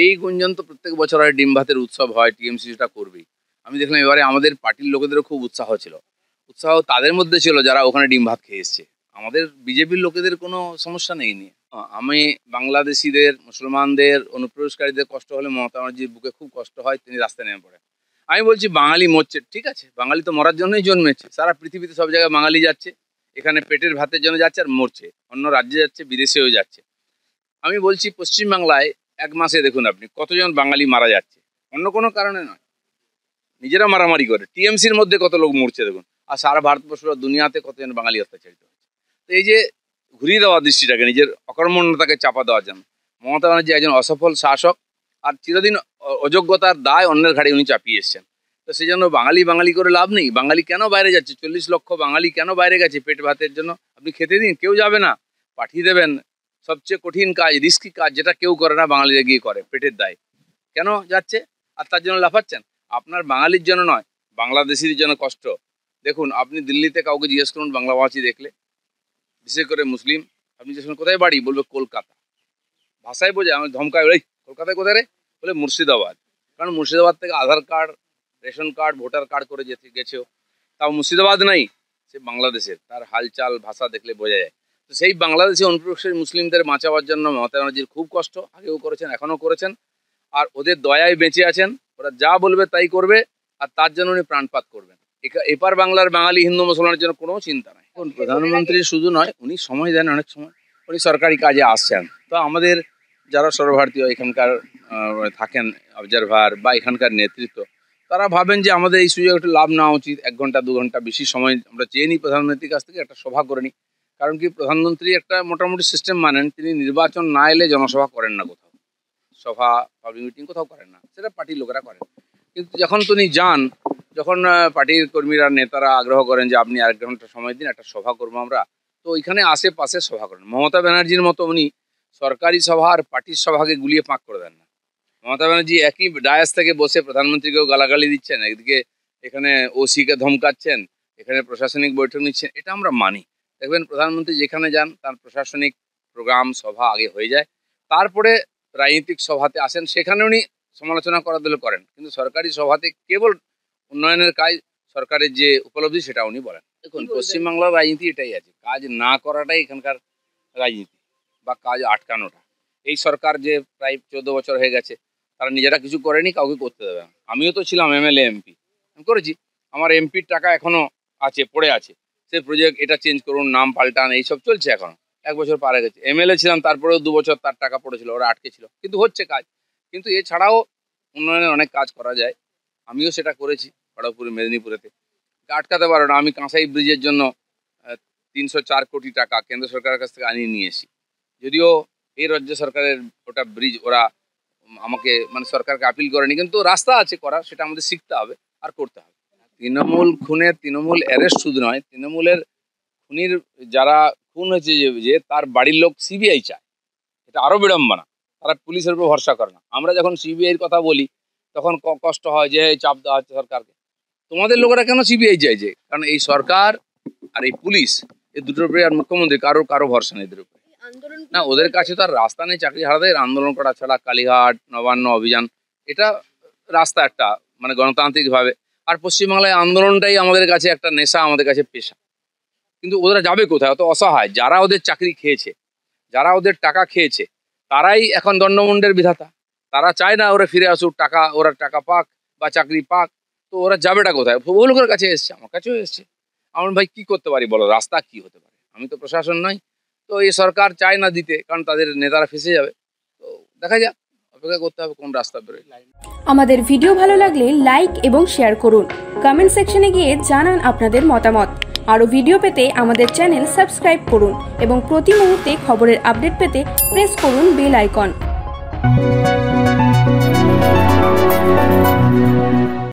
এই গুঞ্জন তো প্রত্যেক বছর হয়, ডিম ভাতের উৎসব হয়, টিএমসি সেটা করবেই। আমি দেখলাম এবারে আমাদের পার্টির লোকেদেরও খুব উৎসাহ ছিল। উৎসাহ তাদের মধ্যে ছিল যারা ওখানে ডিম ভাত খেয়ে এসছে। আমাদের বিজেপির লোকেদের কোনো সমস্যা নেই নিয়ে। আমি বাংলাদেশিদের, মুসলমানদের, অনুপ্রবেশকারীদের কষ্ট হলে মমতা ব্যানার্জির বুকে খুব কষ্ট হয়, তিনি রাস্তায় নেমে পড়েন। আমি বলছি বাঙালি মরছে, ঠিক আছে, বাঙালি তো মরার জন্যই জন্মেছে। সারা পৃথিবীতে সব জায়গায় বাঙালি যাচ্ছে, এখানে পেটের ভাতের জন্য যাচ্ছে আর মরছে, অন্য রাজ্যে যাচ্ছে, বিদেশেও যাচ্ছে। আমি বলছি পশ্চিমবাংলায় এক মাসে দেখুন আপনি কতজন বাঙালি মারা যাচ্ছে, অন্য কোনো কারণে নয়, নিজেরা মারামারি করে। টিএমসির মধ্যে কত লোক মরছে দেখুন, আর সারা ভারতবর্ষ দুনিয়াতে কতজন বাঙালি অত্যাচারিত হচ্ছে। তো এই যে ঘুরিয়ে দেওয়া দৃষ্টিটাকে, নিজের অকর্মণ্যতাকে চাপা দেওয়ার জন্য মমতা ব্যানার্জি একজন অসফল শাসক, আর চিরদিন অযোগ্যতার দায় অন্যের ঘাড়ে উনি চাপিয়ে এসছেন। তো সেই জন্য বাঙালি বাঙালি করে লাভ নেই। বাঙালি কেন বাইরে যাচ্ছে? 40 লক্ষ বাঙালি কেন বাইরে গেছে? পেট ভাতের জন্য। আপনি খেতে দিন, কেউ যাবে না, পাঠিয়ে দেবেন। সবচেয়ে কঠিন কাজ, রিস্কি কাজ, যেটা কেউ করে না, বাঙালিরা গিয়ে করে পেটের দায়। কেন যাচ্ছে? আর তার জন্য লাফাচ্ছেন। আপনার বাঙালির জন্য নয়, বাংলাদেশির জন্য কষ্ট। দেখুন, আপনি দিল্লিতে কাউকে জিজ্ঞেস করুন বাংলাভাষী দেখলে, বিশেষ করে মুসলিম, আপনি জিজ্ঞেস করুন কোথায় বাড়ি, বলবে কলকাতা। ভাষায় বোঝে, আমি ধমকায়, ওই কলকাতায় কোথায় রে, বলে মুর্শিদাবাদ। কারণ মুর্শিদাবাদ থেকে Aadhaar card, ration card, voter card করে গেছেও, তাও মুর্শিদাবাদ নাই, সে বাংলাদেশের। তার হালচাল, ভাষা দেখলে বোঝা যায়। তো সেই বাংলাদেশি অনুপ্রবেশকারী মুসলিমদের বাঁচাবার জন্য মমতা ব্যানার্জির খুব কষ্ট, আগেও করেছেন, এখনও করেছেন, আর ওদের দয়ায় বেঁচে আছেন। ওরা যা বলবে তাই করবে, আর তার জন্য উনি প্রাণপাত করবেন। এপার বাংলার বাঙালি হিন্দু মুসলমানের জন্য কোনো চিন্তা নাই। প্রধানমন্ত্রী শুধু নয়, উনি সময় দেন, অনেক সময় উনি সরকারি কাজে আসছেন। তো আমাদের যারা সর্বভারতীয় এখানকার থাকেন অবজারভার বা এখানকার নেতৃত্ব, তারা ভাবেন যে আমাদের এই সুযোগ একটু লাভ নেওয়া উচিত। 1 ঘন্টা 2 ঘন্টা বেশি সময় আমরা চেয়ে নিই প্রধানমন্ত্রীর কাছ থেকে, একটা সভা করে নিই। কারণ কি, প্রধানমন্ত্রী একটা মোটামুটি সিস্টেম মানেন, তিনি নির্বাচন না এলে জনসভা করেন না, কোথাও সভা পাবলিক মিটিং কোথাও করেন না, সেটা পার্টির লোকেরা করেন। কিন্তু যখন তিনি যান, যখন পার্টির কর্মীরা, নেতারা আগ্রহ করেন যে আপনি 1 ঘন্টা সময় দিন, একটা সভা করবো আমরা, তো ওইখানে আশেপাশে সভা করেন। মমতা ব্যানার্জির মতো উনি সরকারি সভা আর পার্টির সভাকে গুলিয়ে পাক করে দেন না। মমতা ব্যানার্জি একই ডায়াস থেকে বসে প্রধানমন্ত্রীকেও গালাগালি দিচ্ছেন, একদিকে এখানে ওসিকে ধমকাচ্ছেন, এখানে প্রশাসনিক বৈঠক নিচ্ছেন। এটা আমরা মানি। দেখবেন প্রধানমন্ত্রী যেখানে যান, তার প্রশাসনিক প্রোগ্রাম, সভা আগে হয়ে যায়, তারপরে রাজনৈতিক সভাতে আসেন, সেখানে উনি সমালোচনা করা দিলে করেন। কিন্তু সরকারি সভাতে কেবল উন্নয়নের কাজ, সরকারের যে উপলব্ধি, সেটা উনি বলেন। দেখুন, পশ্চিমবাংলার রাজনীতি এটাই আছে, কাজ না করাটাই এখানকার রাজনীতি, বা কাজ আটকানোটা। এই সরকার যে প্রায় 14 বছর হয়ে গেছে, তারা নিজেরা কিছু করেনি, কাউকে করতে দেবে না। আমিও তো ছিলাম এমএলএ, এমপি, আমি করেছি। আমার এমপির টাকা এখনো আছে, পড়ে আছে। সে প্রজেক্ট, এটা চেঞ্জ করুন, নাম পাল্টান, এইসব চলছে এখনো। 1 বছর পার হয়ে গেছে। এমএলএ ছিলাম, তারপরেও 2 বছর তার টাকা পড়েছিল, ওরা আটকে ছিল, কিন্তু হচ্ছে কাজ। কিন্তু এছাড়াও উন্নয়নের অনেক কাজ করা যায়, আমিও সেটা করেছি খড়গপুরে, মেদিনীপুরেতে। আটকাতে পারো না। আমি কাঁসাই ব্রিজের জন্য 304 কোটি টাকা কেন্দ্র সরকারের কাছ থেকে আনিয়ে নিয়ে এসি, যদিও এই রাজ্য সরকারের ওটা ব্রিজ ওরা আমাকে, মানে সরকারকে আপিল করেনি, কিন্তু রাস্তা আছে করার, সেটা আমাদের শিখতে হবে আর করতে হবে। তৃণমূল খুনের, তৃণমূল অ্যারেস্ট শুধু নয়, তৃণমূলের খুনির যারা খুন হয়েছে, যে তার বাড়ির লোক সিবিআই চায়, এটা আরও বিড়ম্বনা। তারা পুলিশের উপর ভরসা করে না। আমরা যখন সিবিআইয়ের কথা বলি, তখন কষ্ট হয় যে চাপ দেওয়া হচ্ছে সরকারকে। তোমাদের লোকেরা কেন সিবিআই চাইছে? কারণ এই সরকার আর এই পুলিশ, এই দুটোর উপরে, আর মুখ্যমন্ত্রী, কারো ভরসা নেই এদের উপরে। না, ওদের কাছে তো আর রাস্তা নেই চাকরি হারাদের। আন্দোলন করা ছাড়া কালীঘাট, নবান্ন অভিযান, এটা রাস্তা একটা, মানে গণতান্ত্রিকভাবে। আর পশ্চিমবাংলায় আন্দোলনটাই আমাদের কাছে একটা নেশা, আমাদের কাছে পেশা। কিন্তু ওরা যাবে কোথায়? অত অসহায়। যারা ওদের চাকরি খেয়েছে, যারা ওদের টাকা খেয়েছে, তারাই এখন দণ্ডমুণ্ডের বিধাতা। তারা চায় না ওরা ফিরে আসুক, ওরা টাকা পাক বা চাকরি পাক। তো ওরা যাবেটা কোথায়? বহু লোকের কাছে এসছে, আমার কাছেও এসছে। আমার ভাই কি করতে পারি বলো, রাস্তা কি হতে পারে? আমি তো প্রশাসন নই। তো এই সরকার চায় না দিতে, কারণ তাদের নেতারা ফেঁসে যাবে। তো দেখা যাক, অপেক্ষা করতে হবে কোন রাস্তা বেরোয়। আমাদের ভিডিও ভালো লাগলে লাইক এবং শেয়ার করুন। কমেন্ট সেকশনে গিয়ে জানান আপনাদের মতামত। আরও ভিডিও পেতে আমাদের চ্যানেল সাবস্ক্রাইব করুন এবং প্রতি মুহূর্তে খবরের আপডেট পেতে প্রেস করুন বেল আইকন।